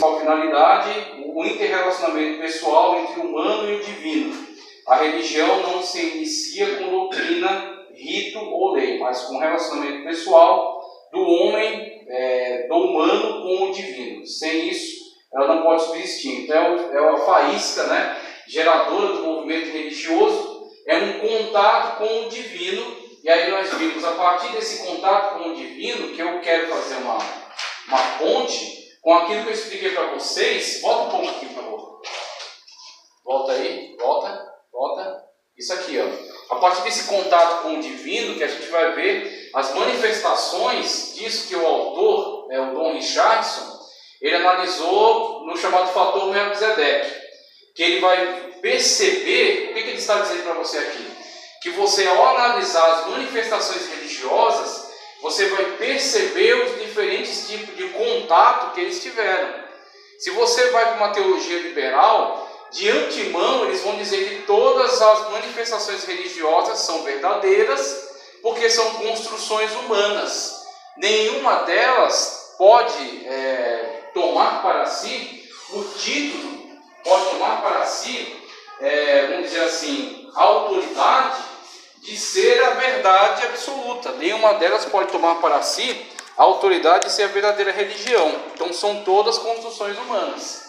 principal finalidade, o interrelacionamento pessoal entre o humano e o divino. A religião não se inicia com doutrina, rito ou lei, mas com relacionamento pessoal do homem, do humano com o divino. Sem isso, ela não pode subsistir. Então, é uma faísca, né, geradora do movimento religioso, é um contato com o divino. E aí nós vimos, a partir desse contato com o divino, que eu quero fazer uma ponte com aquilo que eu expliquei para vocês. Volta um pouco aqui, por favor. Volta aí, volta. Isso aqui, ó. A partir desse contato com o divino, que a gente vai ver as manifestações disso que o autor, o Dom Richardson, ele analisou no chamado fator Melquisedeque, que ele vai perceber, o que ele está dizendo para você aqui? Que você, ao analisar as manifestações religiosas, você vai perceber os diferentes tipos de contato que eles tiveram. Se você vai para uma teologia liberal, de antemão eles vão dizer que todas as manifestações religiosas são verdadeiras, porque são construções humanas. Nenhuma delas pode tomar para si o título, pode tomar para si, vamos dizer assim, a autoridade de ser a verdade absoluta. Nenhuma delas pode tomar para si a autoridade de ser a verdadeira religião. Então são todas construções humanas.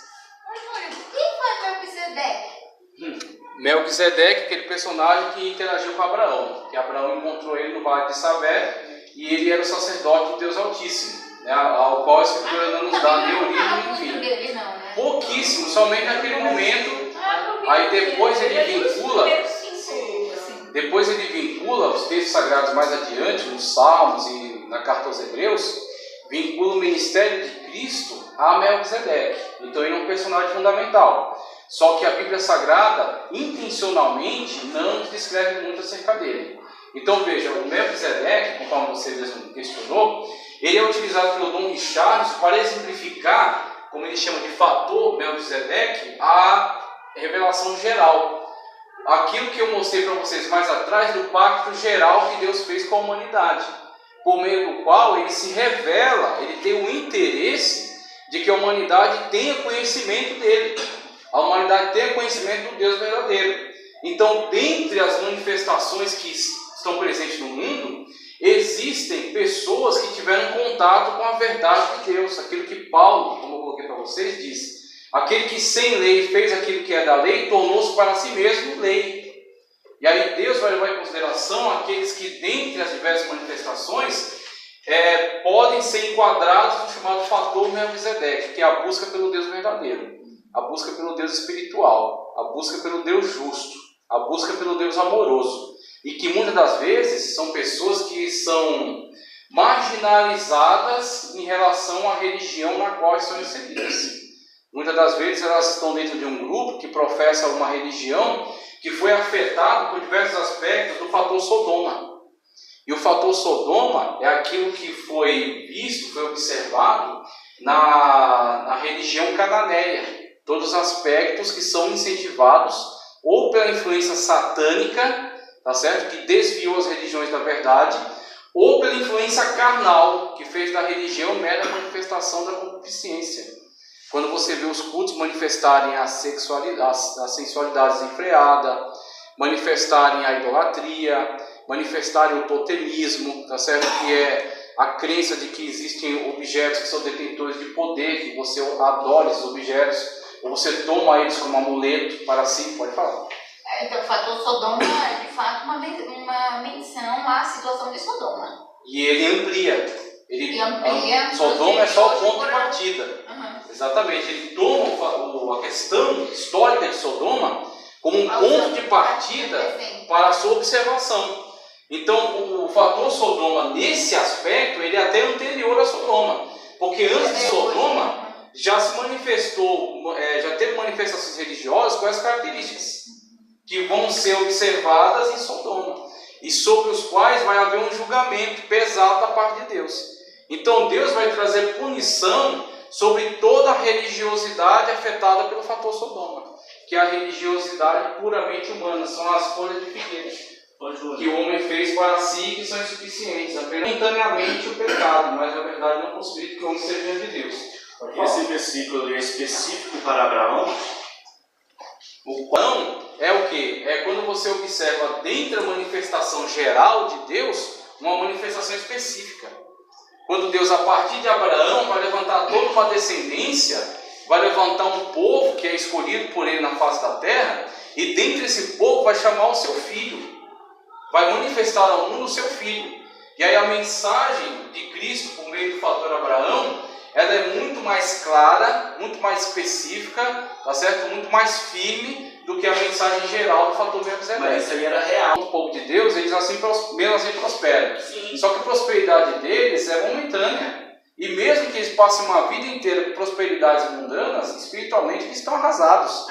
Melquisedeque, aquele personagem que interagiu com Abraão, que Abraão encontrou ele no vale de Savé, e ele era o sacerdote do Deus Altíssimo, né, ao qual a Escritura não nos dá nem origem nem fim. Pouquíssimo, somente naquele momento. Aí depois ele vincula os textos sagrados mais adiante, nos Salmos e na Carta aos Hebreus, vincula o ministério de Cristo a Melquisedeque. Então ele é um personagem fundamental. Só que a Bíblia Sagrada, intencionalmente, não nos descreve muito acerca dele. Então veja, o Melquisedeque, conforme você mesmo questionou, ele é utilizado pelo Dom Richardson para exemplificar, como ele chama de fator Melquisedeque, a revelação geral. Aquilo que eu mostrei para vocês mais atrás do pacto geral que Deus fez com a humanidade, por meio do qual ele se revela, ele tem o interesse de que a humanidade tenha conhecimento dele. A humanidade tenha conhecimento do Deus verdadeiro. Então, dentre as manifestações que estão presentes no mundo, existem pessoas que tiveram contato com a verdade de Deus. Aquilo que Paulo, como eu coloquei para vocês, diz: aquele que sem lei fez aquilo que é da lei, tornou-se para si mesmo lei. E aí Deus vai levar em consideração aqueles que, dentre as diversas manifestações, podem ser enquadrados no chamado fator Melquisedeque, que é a busca pelo Deus verdadeiro, a busca pelo Deus espiritual, a busca pelo Deus justo, a busca pelo Deus amoroso. E que muitas das vezes são pessoas que são marginalizadas em relação à religião na qual estão inseridas. Muitas das vezes elas estão dentro de um grupo que professa uma religião que foi afetado por diversos aspectos do fator Sodoma. E o fator Sodoma é aquilo que foi visto, foi observado na religião cananeia. Todos os aspectos que são incentivados ou pela influência satânica, tá certo? Que desviou as religiões da verdade, ou pela influência carnal, que fez da religião mera manifestação da concupiscência. Quando você vê os cultos manifestarem a sensualidade desenfreada, manifestarem a idolatria, manifestarem o totemismo, tá certo? Que é a crença de que existem objetos que são detentores de poder, que você adora esses objetos, ou você toma eles como amuleto para si. Pode falar. Então o fator Sodoma é de fato uma menção à situação de Sodoma. E ele amplia. Sodoma é só o ponto de partida. Uhum. Exatamente. Ele toma a questão histórica de Sodoma como um ponto de partida para a sua observação. Então o fator Sodoma, nesse aspecto, ele é até anterior a Sodoma. Porque antes de Sodoma já se manifestou, já teve manifestações religiosas com essas características, que vão ser observadas em Sodoma, e sobre os quais vai haver um julgamento pesado da parte de Deus. Então Deus vai trazer punição sobre toda a religiosidade afetada pelo fator Sodoma, que é a religiosidade puramente humana, são as folhas de figueira que o homem fez para si, que são insuficientes, apenas momentaneamente o pecado, mas na verdade não possibilita que o homem seja de Deus. Esse versículo é específico para Abraão? O Abraão é o quê? É quando você observa dentro da manifestação geral de Deus, uma manifestação específica. Quando Deus, a partir de Abraão, vai levantar toda uma descendência, vai levantar um povo que é escolhido por ele na face da terra, e dentro desse povo vai chamar o seu filho, vai manifestar ao mundo o seu filho. E aí a mensagem de Cristo por meio do fator Abraão, ela é muito mais clara, muito mais específica, tá certo? Muito mais firme do que a mensagem geral do fator Melquisedeque. Mas isso aí era real. O povo de Deus, eles mesmo assim prosperam. Sim. Só que a prosperidade deles é momentânea. E mesmo que eles passem uma vida inteira com prosperidades mundanas, espiritualmente eles estão arrasados.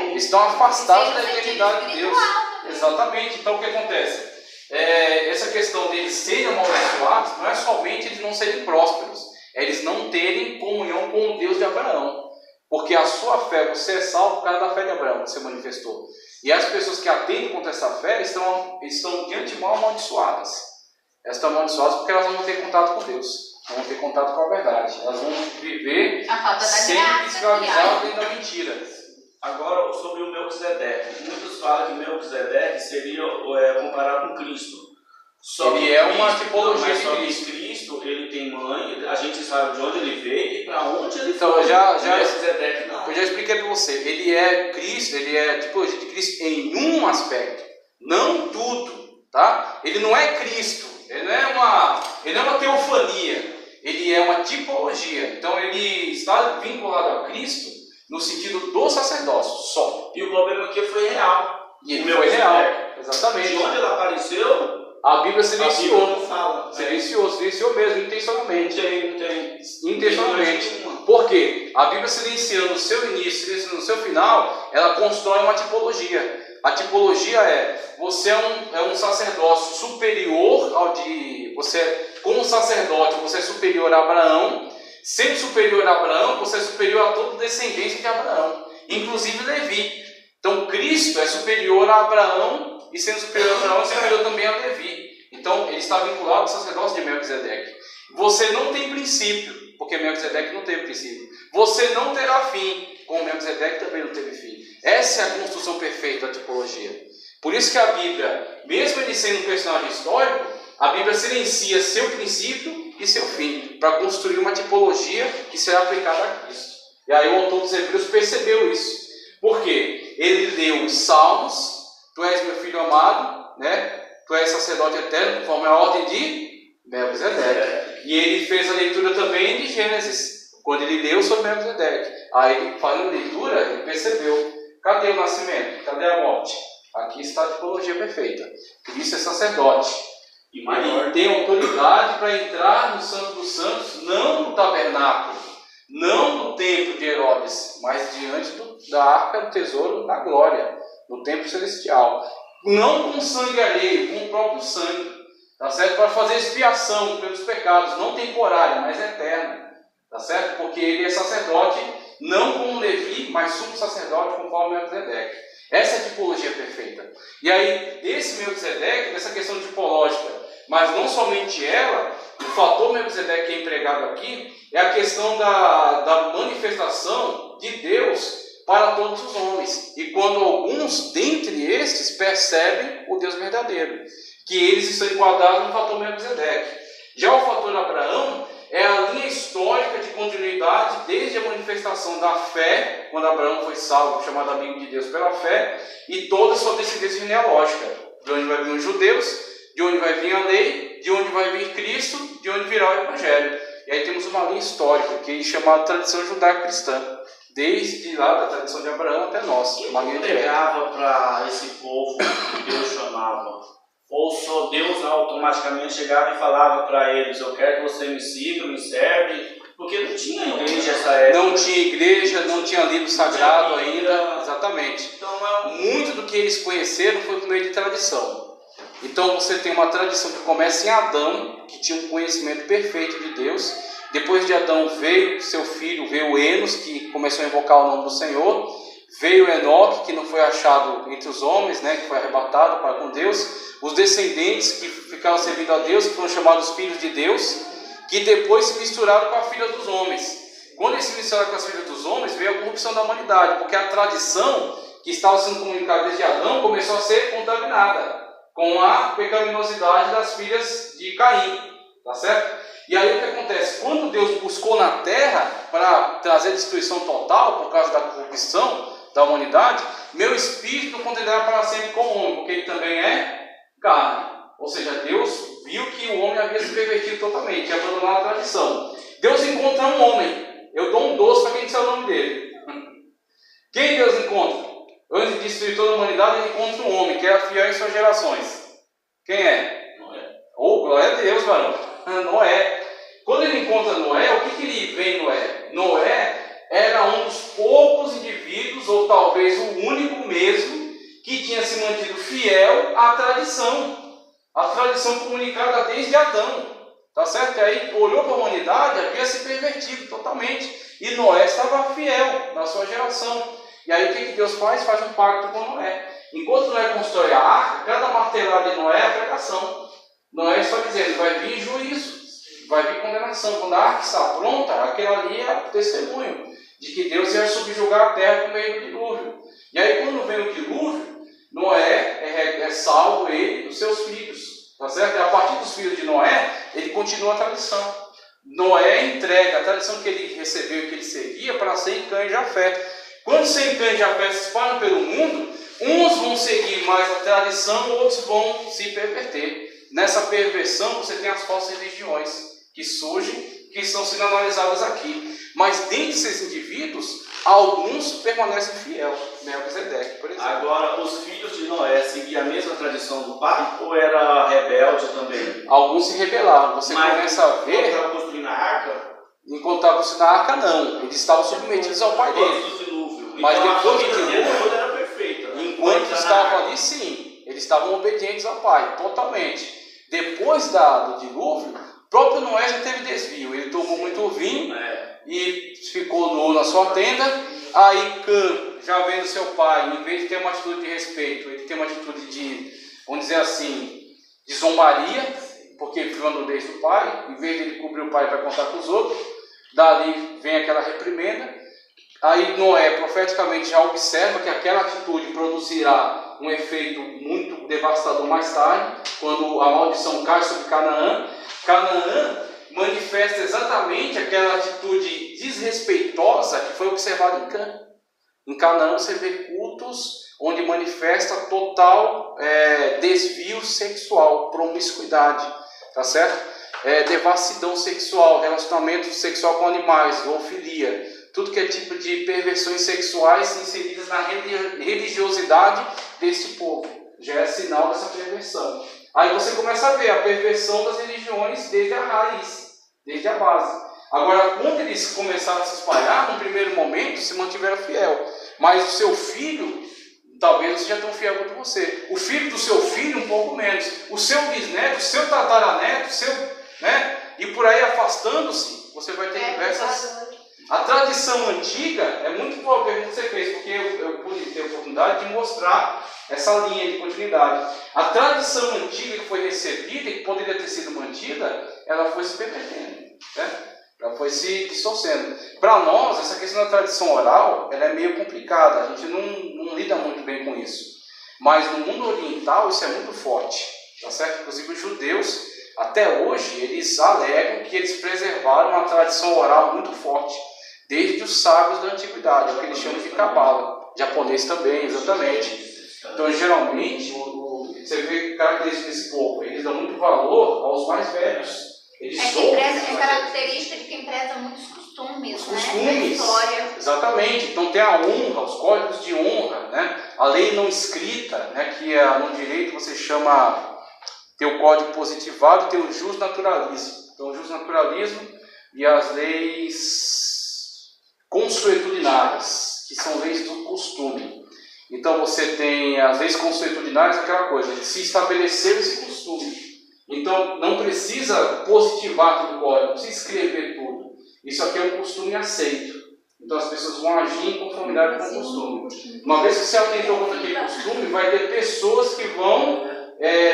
Eles estão afastados da eternidade de Deus. Exatamente. Então o que acontece? Essa questão deles serem amaldiçoados não é somente eles não serem prósperos, é eles não terem comunhão com o Deus de Abraão. Porque a sua fé, você é salvo por causa da fé de Abraão que você manifestou. E as pessoas que atentam contra essa fé estão de antemão amaldiçoadas. Elas estão amaldiçoadas porque elas não vão ter contato com Deus, não vão ter contato com a verdade. Elas vão viver sempre escravizadas dentro da mentira. Agora, sobre o Melquisedeque. Muitos falam que Melquisedeque seria comparado com Cristo. Só ele é uma tipologia de Cristo. Cristo, ele tem mãe, a gente sabe de onde ele veio e para onde ele então, foi. Melquisedeque não. Eu já expliquei para você. Ele é Cristo, ele é tipologia de Cristo em um aspecto, não tudo, tá? Ele não é Cristo, ele não é uma teofania, ele é uma tipologia. Então ele está vinculado a Cristo no sentido do sacerdócio só. E o problema aqui foi real. E ele foi real, exatamente. De onde ele apareceu, a Bíblia silenciou. A Bíblia não fala. Silenciou mesmo, intencionalmente. Tem. Intencionalmente. Por quê? A Bíblia silenciando o seu início, silenciando o seu final, ela constrói uma tipologia. A tipologia você é um sacerdócio superior ao de... como sacerdote, você é superior a Abraão. Sendo superior a Abraão, você é superior a toda descendência de Abraão, inclusive Levi. Então Cristo é superior a Abraão, e sendo superior a Abraão, é superior também a Levi. Então ele está vinculado ao sacerdócio de Melquisedeque. Você não tem princípio, porque Melquisedeque não teve princípio. Você não terá fim, como Melquisedeque também não teve fim. Essa é a construção perfeita da tipologia. Por isso que a Bíblia, mesmo ele sendo um personagem histórico, a Bíblia silencia seu princípio e seu fim, para construir uma tipologia que será aplicada a Cristo. E aí o autor dos Hebreus percebeu isso. Por quê? Ele leu os Salmos, tu és meu filho amado, né? Tu és sacerdote eterno, conforme a ordem de Melquisedeque. E ele fez a leitura também de Gênesis, quando ele leu sobre Melquisedeque. Aí, fazendo a leitura, ele percebeu: cadê o nascimento? Cadê a morte? Aqui está a tipologia perfeita. Cristo é sacerdote. E ele tem autoridade para entrar no Santo dos Santos, não no tabernáculo, não no templo de Herodes, mas diante da arca do tesouro da glória, no templo celestial. Não com sangue alheio, com o próprio sangue, tá certo? Para fazer expiação pelos pecados, não temporária, mas eterna, tá certo? Porque ele é sacerdote, não como Levi, mas sumo sacerdote conforme Melquisedeque. Essa é a tipologia perfeita. E aí, desse Melquisedeque, dessa questão tipológica, mas não somente ela, o fator Melquisedeque que é empregado aqui é a questão da manifestação de Deus para todos os homens. E quando alguns dentre estes percebem o Deus verdadeiro, que eles estão enquadrados no fator Melquisedeque. Já o fator Abraão é a linha histórica de continuidade desde a manifestação da fé, quando Abraão foi salvo, chamado amigo de Deus pela fé, e toda a sua descendência genealógica, de onde vai vir os judeus, de onde vai vir a lei, de onde vai vir Cristo, de onde virá o Evangelho. E aí temos uma linha histórica, que é chamada tradição judaico-cristã, desde lá da tradição de Abraão até nós. Quem entregava para esse povo que Deus chamava? Ou só Deus automaticamente chegava e falava para eles: eu quero que você me siga, me serve? Porque não tinha igreja nessa época. Não tinha igreja, não tinha livro sagrado ainda. Exatamente. Então, muito do que eles conheceram foi por meio de tradição. Então você tem uma tradição que começa em Adão, que tinha um conhecimento perfeito de Deus. Depois de Adão veio seu filho, veio Enos, que começou a invocar o nome do Senhor. Veio Enoque, que não foi achado entre os homens, né, que foi arrebatado para com Deus. Os descendentes que ficaram servindo a Deus, que foram chamados filhos de Deus, que depois se misturaram com a filha dos homens. quando ele se mistura com as filhas dos homens, veio a corrupção da humanidade, porque a tradição que estava sendo comunicada desde Adão começou a ser contaminada com a pecaminosidade das filhas de Caim, tá certo? E aí o que acontece? Quando Deus buscou na terra para trazer destruição total por causa da corrupção da humanidade, meu espírito não contenderá para sempre com o homem, porque ele também é carne. Ou seja, Deus viu que o homem havia se pervertido totalmente, abandonado a tradição. Deus encontra um homem. Eu dou um doce para quem disser o nome dele. Quem Deus encontra? Antes de destruir toda a humanidade, ele encontra um homem que é fiel em suas gerações. Quem é? Noé. Oh, glória a Deus, varão. Noé. Quando ele encontra Noé, o que ele vê em Noé? Noé era um dos poucos indivíduos, ou talvez o único mesmo, que tinha se mantido fiel à tradição. A tradição comunicada desde Adão. Tá certo? E aí olhou para a humanidade, havia se pervertido totalmente. E Noé estava fiel na sua geração. E aí o que Deus faz? Faz um pacto com Noé. Enquanto Noé constrói a arca, cada martelada de Noé é a pregação. Noé está dizendo, vai vir juízo, vai vir condenação. Quando a arca está pronta, aquele ali é o testemunho de que Deus ia subjugar a terra por meio do dilúvio. E aí quando vem o dilúvio, Noé é salvo, ele e os seus filhos. Tá certo? E a partir dos filhos de Noé, ele continua a tradição. Noé entrega a tradição que ele recebeu e que ele seguia para Sem, Cã e Jafé. Quando Sem, Cã e Jafé se espalham pelo mundo, uns vão seguir mais a tradição, outros vão se perverter. Nessa perversão você tem as falsas religiões que surgem, que são sendo analisadas aqui. Mas dentre esses indivíduos, alguns permanecem fiéis. Melquisedeque, por exemplo. Agora, os filhos de Noé seguiam a mesma tradição do pai ou era rebelde também? Alguns se rebelaram. Você começa a ver. Enquanto estava construindo a arca? Enquanto estava construindo a arca, não. Eles estavam submetidos ao pai dele. Mas então, depois do dilúvio, era perfeita, né? Enquanto estavam ali, sim. Eles estavam obedientes ao pai, totalmente. Depois do dilúvio, o próprio Noé já teve desvio. Ele tomou muito vinho e ficou nu na sua tenda. Aí Cã, já vendo seu pai, em vez de ter uma atitude de respeito, ele tem uma atitude de, vamos dizer assim, de zombaria, porque ele viu a nudez do pai. Em vez de ele cobrir o pai, vai contar com os outros. Dali vem aquela reprimenda. Aí Noé profeticamente já observa que aquela atitude produzirá um efeito muito devastador mais tarde, quando a maldição cai sobre Canaã. Canaã manifesta exatamente aquela atitude desrespeitosa que foi observada em Cã. Em Canaã você vê cultos onde manifesta total desvio sexual, promiscuidade, tá certo? Devassidão sexual, relacionamento sexual com animais, zoofilia. Tudo que é tipo de perversões sexuais inseridas na religiosidade desse povo. Já é sinal dessa perversão. Aí você começa a ver a perversão das religiões desde a raiz, desde a base. Agora, quando eles começaram a se espalhar, no primeiro momento, se mantiveram fiel. Mas o seu filho, talvez não seja tão fiel quanto você. O filho do seu filho, um pouco menos. O seu bisneto, o seu tataraneto, e por aí afastando-se, você vai ter diversas... A tradição antiga, é muito boa a pergunta que você fez, porque eu pude ter a oportunidade de mostrar essa linha de continuidade. A tradição antiga que foi recebida e que poderia ter sido mantida, ela foi se perdendo, né? Ela foi se distorcendo. Para nós, essa questão da tradição oral, ela é meio complicada, a gente não lida muito bem com isso. Mas no mundo oriental isso é muito forte, tá certo? Inclusive os judeus, até hoje, eles alegam que eles preservaram uma tradição oral muito forte. Desde os sábios da antiguidade, é o que eles chamam de cabala. Japonês também, exatamente. Então, geralmente, você vê características desse povo, eles dão muito valor aos mais velhos. Eles é característica de quem preza muitos costumes, né? História. Exatamente. Então, tem a honra, os códigos de honra, né? A lei não escrita, né? Que no direito você chama, tem o código positivado e tem o justnaturalismo. Então, o justnaturalismo e as leis consuetudinárias, que são leis do costume. Então você tem as leis consuetudinárias, aquela coisa, de se estabelecer esse costume. Então não precisa positivar todo o código, não precisa escrever tudo. Isso aqui é um costume aceito. Então as pessoas vão agir em conformidade com o costume. Uma vez que você atentou contra aquele costume, vai ter pessoas que vão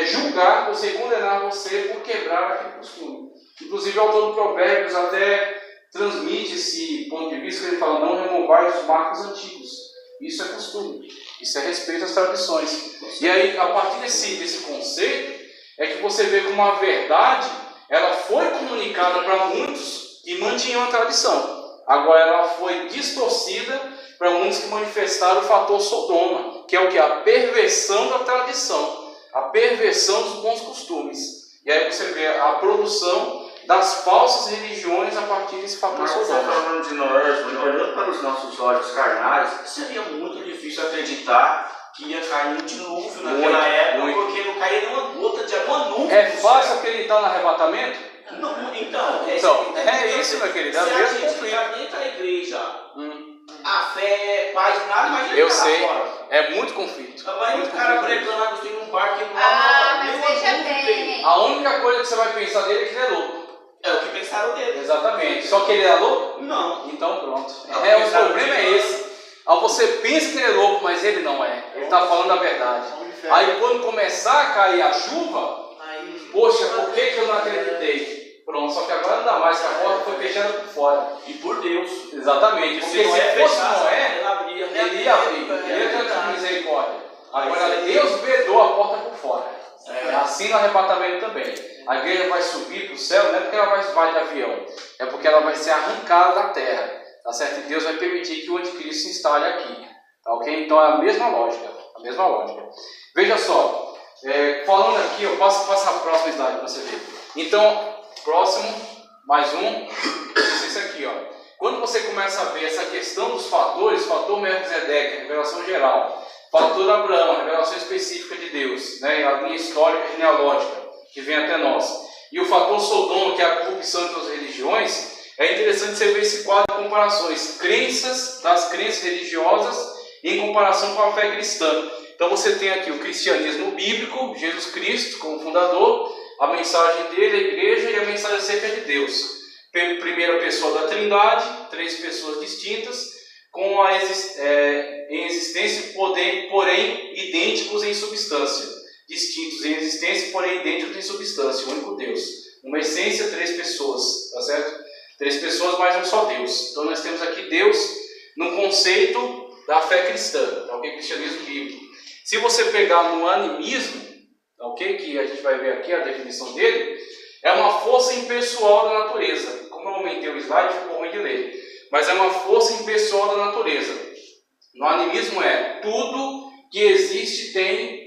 julgar você e condenar você por quebrar aquele costume. Inclusive o autor do Provérbios até transmite esse ponto de vista que ele fala, não removai os marcos antigos. Isso é costume, isso é respeito às tradições. E aí, a partir desse conceito, é que você vê como a verdade, ela foi comunicada para muitos que mantinham a tradição. Agora ela foi distorcida para muitos que manifestaram o fator Sodoma, que é o que? A perversão da tradição, a perversão dos bons costumes. E aí você vê a produção das falsas religiões a partir desse fator Sodoma. Falando de nós, olhando para os nossos olhos carnais, seria muito difícil acreditar que ia cair um dilúvio naquela época, porque não caía nenhuma gota de água nunca. É fácil acreditar no arrebatamento? Não, é isso, meu querido, é o mesmo conflito. Dentro da igreja, a fé é quase nada, mas eu sei, é muito conflito. Vai um cara pregando Agostinho num bar que não mas veja bem. A única coisa que você vai pensar dele é que ele é louco. É o que pensaram dele. Exatamente. Só que ele é louco? Não. Então pronto. O problema é esse. Aí você pensa que ele é louco, mas ele não é. Ele está falando a verdade. Aí quando começar a cair a chuva, poxa, por que eu não acreditei? Pronto, só que agora não dá mais, que a porta foi fechada por fora. E por Deus. Exatamente. Porque se fosse Noé, ele ia abrir. Ele ia ter misericórdia. Agora Deus vedou a porta por fora. É assim no arrebatamento também. A igreja vai subir para o céu, não é porque ela vai de avião, é porque ela vai ser arrancada da terra. Tá certo? E Deus vai permitir que o anticristo se instale aqui. Tá ok? Então é a mesma lógica. A mesma lógica. Veja só. Falando aqui, eu passo a próxima slide para você ver. Então, próximo, mais um. Esse aqui, ó. Quando você começa a ver essa questão dos fatores, fator Melquisedeque, revelação geral, fator Abraão, revelação específica de Deus, né? A linha histórica genealógica que vem até nós. E o fator Sodoma, que é a corrupção entre as religiões, é interessante você ver esse quadro de comparações, das crenças religiosas em comparação com a fé cristã. Então você tem aqui o cristianismo bíblico, Jesus Cristo como fundador, a mensagem dele, a igreja, e a mensagem acerca de Deus. Primeira pessoa da Trindade, 3 pessoas distintas, em existência, porém idênticos em substância. Distintos em existência, porém idênticos em substância. O único Deus. Uma essência, 3 pessoas. Tá certo? 3 pessoas, mas um só Deus. Então nós temos aqui Deus no conceito da fé cristã, tá ok? Cristianismo bíblico. Se você pegar no animismo, tá ok? Que a gente vai ver aqui a definição dele, é uma força impessoal da natureza. Como eu aumentei o slide, ficou ruim de ler. Mas é uma força impessoal da natureza. No animismo é tudo que existe tem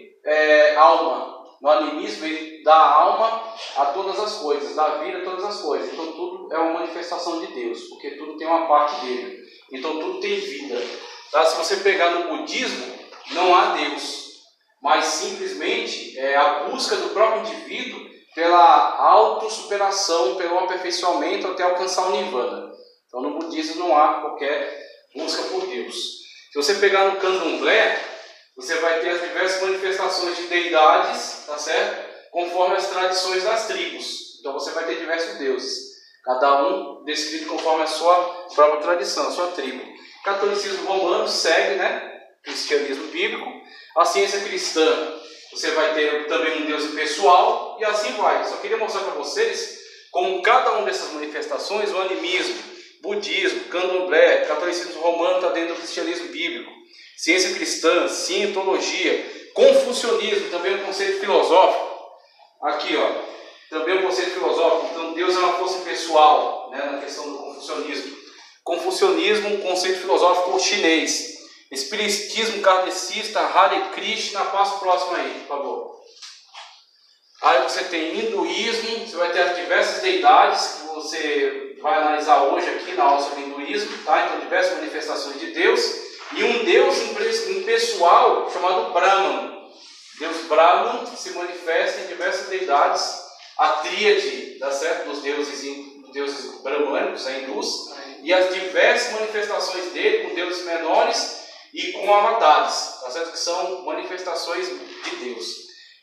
alma. No animismo ele dá alma a todas as coisas, dá vida a todas as coisas. Então tudo é uma manifestação de Deus, porque tudo tem uma parte dele. Então tudo tem vida. Tá? Se você pegar no budismo, não há Deus, mas simplesmente é a busca do próprio indivíduo pela autossuperação, pelo aperfeiçoamento até alcançar o Nirvana. Então no budismo não há qualquer busca por Deus. Se você pegar no candomblé, você vai ter as diversas manifestações de deidades, tá certo? Conforme as tradições das tribos. Então você vai ter diversos deuses, cada um descrito conforme a sua própria tradição, a sua tribo. O catolicismo romano segue, né? Cristianismo bíblico. A ciência cristã, você vai ter também um Deus impessoal, e assim vai. Só queria mostrar para vocês como cada uma dessas manifestações, o animismo, budismo, candomblé, catolicismo romano está dentro do cristianismo bíblico. Ciência cristã, cientologia, confucionismo, também um conceito filosófico. Aqui, ó, também um conceito filosófico. Então, Deus é uma força impessoal, né, na questão do confucionismo. Confucionismo, um conceito filosófico chinês. Espiritismo kardecista, Hare Krishna, passo próximo aí, por favor. Aí você tem hinduísmo, você vai ter as diversas deidades que você vai analisar hoje aqui na aula sobre hinduísmo, tá? Então, diversas manifestações de Deus. E um Deus impessoal chamado Brahman. Deus Brahman se manifesta em diversas deidades, a tríade, tá certo? Dos deuses brahmânicos, hindus, e as diversas manifestações dele com deuses menores e com avatares, tá certo? Que são manifestações de Deus.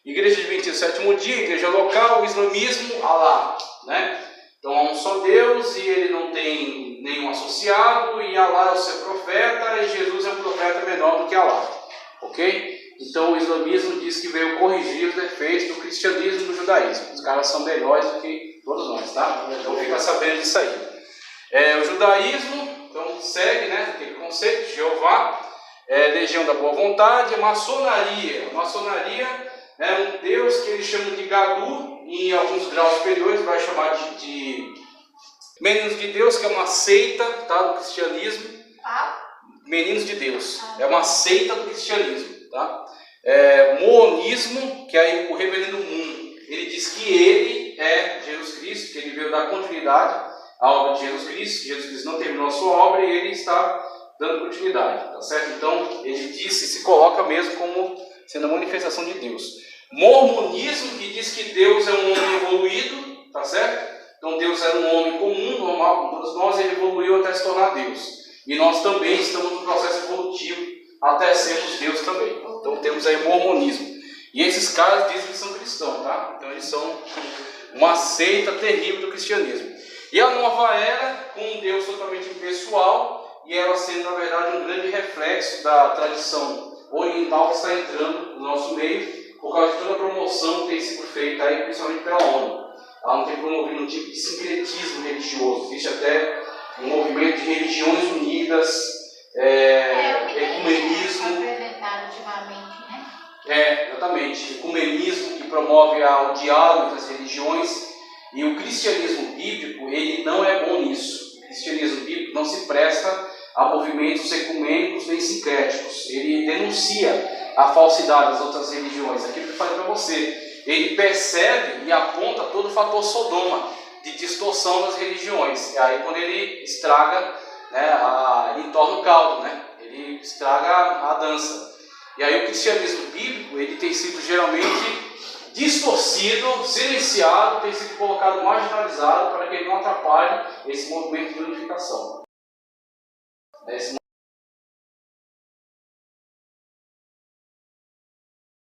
Igreja Adventista do Sétimo Dia, igreja local, o islamismo, Alá, né? Então há um só Deus e ele não tem nenhum associado, e Alá é o seu profeta, e Jesus é um profeta menor do que Alá. Ok? Então o islamismo diz que veio corrigir os defeitos do cristianismo e do judaísmo. Os caras são melhores do que todos nós, tá? Então fica sabendo disso aí. O judaísmo, então segue, né, aquele conceito, Jeová, legião da boa vontade. A maçonaria é um deus que eles chamam de Gadu, e em alguns graus superiores vai chamar de Meninos de Deus, que é uma seita, tá, do cristianismo. Meninos de Deus, é uma seita do cristianismo, tá? Monismo, que é o reverendo Moon, ele diz que ele é Jesus Cristo, que ele veio dar continuidade à obra de Jesus Cristo, que Jesus Cristo não terminou a sua obra e ele está dando continuidade, tá certo? Então ele disse e se coloca mesmo como sendo a manifestação de Deus. Mormonismo, que diz que Deus é um homem evoluído, tá certo? Então Deus era um homem comum, normal, como todos nós, ele evoluiu até se tornar Deus. E nós também estamos no processo evolutivo até sermos Deus também. Então temos aí mormonismo. E esses caras dizem que são cristãos, tá? Então eles são uma seita terrível do cristianismo. E a nova era, com um Deus totalmente impessoal, e ela sendo, na verdade, um grande reflexo da tradição oriental que está entrando no nosso meio, por causa de toda a promoção que tem sido feita aí, principalmente pela ONU. Ela não tem promovido um tipo de sincretismo religioso. Existe até um movimento de religiões unidas, ecumenismo. Ultimamente, né? Exatamente. Ecumenismo, que promove o diálogo entre as religiões. E o cristianismo bíblico, ele não é bom nisso. O cristianismo bíblico não se presta a movimentos ecumênicos nem sincréticos. Ele denuncia a falsidade das outras religiões. Aquilo que eu falei para você. Ele percebe e aponta todo o fator Sodoma, de distorção das religiões. E aí quando ele estraga, né, ele torna o caldo, né? Ele estraga a dança. E aí o cristianismo bíblico, ele tem sido geralmente distorcido, silenciado, tem sido colocado marginalizado para que ele não atrapalhe esse movimento de unificação.